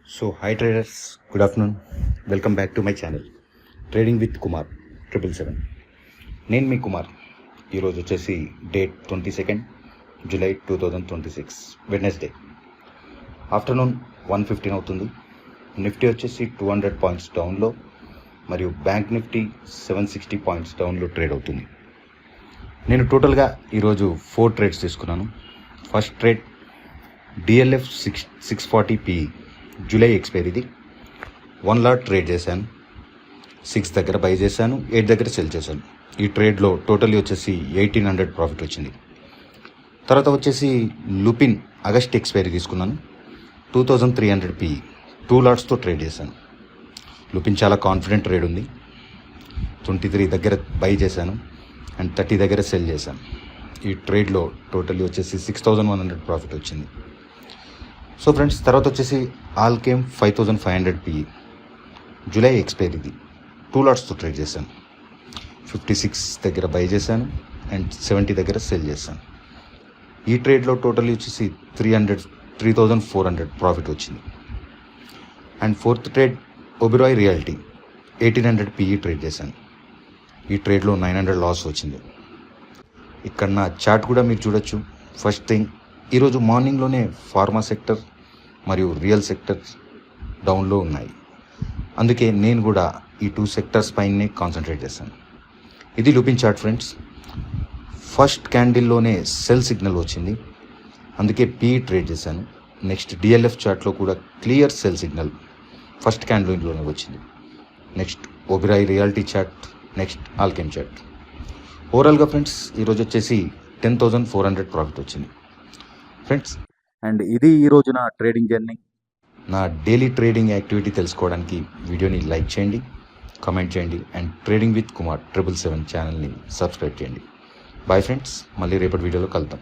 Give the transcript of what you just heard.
So, hi traders, good afternoon. Welcome back to my channel, Trading with Kumar 777. నేను మీ కుమార్. ఈరోజు వచ్చేసి date 22 July 2026 Wednesday. Afternoon 1:15 అవుతుంది. Nifty వచ్చేసి 200 points డౌన్లో మరియు బ్యాంక్ నిఫ్టీ 760 పాయింట్స్ డౌన్లో ట్రేడ్ అవుతుంది. నేను టోటల్గా ఈరోజు 4 ట్రేడ్స్ తీసుకున్నాను. First trade DLF 640 PE July ఎక్స్పైరీది 1 లాట్ ట్రేడ్ చేశాను. 6 దగ్గర బై చేశాను, 8 దగ్గర సెల్ చేశాను. ఈ ట్రేడ్లో టోటల్లీ వచ్చేసి 1800 ప్రాఫిట్ వచ్చింది. తర్వాత వచ్చేసి లుపిన్ ఆగస్ట్ ఎక్స్పైరీ తీసుకున్నాను. 2300 పిఈ 2 లాట్స్తో ట్రేడ్ చేశాను. లుపిన్ చాలా కాన్ఫిడెంట్ ట్రేడ్ ఉంది. 23 దగ్గర బై చేశాను అండ్ 30 దగ్గర సెల్ చేశాను. ఈ ట్రేడ్లో టోటల్లీ వచ్చేసి 6100 ప్రాఫిట్ వచ్చింది. సో ఫ్రెండ్స్, తర్వాత వచ్చేసి ఆల్కేమ్ 5500 పిఈ జూలై ఎక్స్పైరీది 2 లాట్స్తో ట్రేడ్ చేశాను. 56 దగ్గర బై చేశాను అండ్ 70 దగ్గర సెల్ చేశాను. ఈ ట్రేడ్లో టోటల్లీ వచ్చేసి 3400 ప్రాఫిట్ వచ్చింది. And fourth trade Oberoi reality 1800 PE trade చేశాను. ఈ ట్రేడ్లో 900 లాస్ వచ్చింది. ఇక్కడ నా చార్ట్ కూడా మీరు చూడొచ్చు. ఫస్ట్ థింగ్, ఈరోజు మార్నింగ్లోనే ఫార్మా సెక్టర్ మరియు రియల్ సెక్టర్ డౌన్లో ఉన్నాయి. అందుకే నేను కూడా ఈ 2 సెక్టర్స్ పైనే కాన్సన్ట్రేట్ చేశాను. ఇది లుపిన్ చార్ట్ ఫ్రెండ్స్. ఫస్ట్ క్యాండిల్లోనే సెల్ సిగ్నల్ వచ్చింది, అందుకే పిఈ ట్రేడ్ చేశాను. నెక్స్ట్ డిఎల్ఎఫ్ చార్ట్లో కూడా క్లియర్ సెల్ సిగ్నల్ ఫస్ట్ క్యాండిల్లోనే వచ్చింది. Next Oberoi realty chart, next Alkem chart. ఓవరాల్గా ఫ్రెండ్స్ ఈరోజు వచ్చేసి 10,400 ప్రాఫిట్ వచ్చింది ఫ్రెండ్స్. అండ్ ఇది ఈరోజు నా ట్రేడింగ్ జర్నీ. నా డైలీ ట్రేడింగ్ యాక్టివిటీ తెలుసుకోవడానికి వీడియోని లైక్ చేయండి, కామెంట్ చేయండి అండ్ ట్రేడింగ్ విత్ కుమార్ 777 ఛానల్ని సబ్స్క్రైబ్ చేయండి. బాయ్ ఫ్రెండ్స్, మళ్ళీ రేపటి వీడియోలో కలుద్దాం.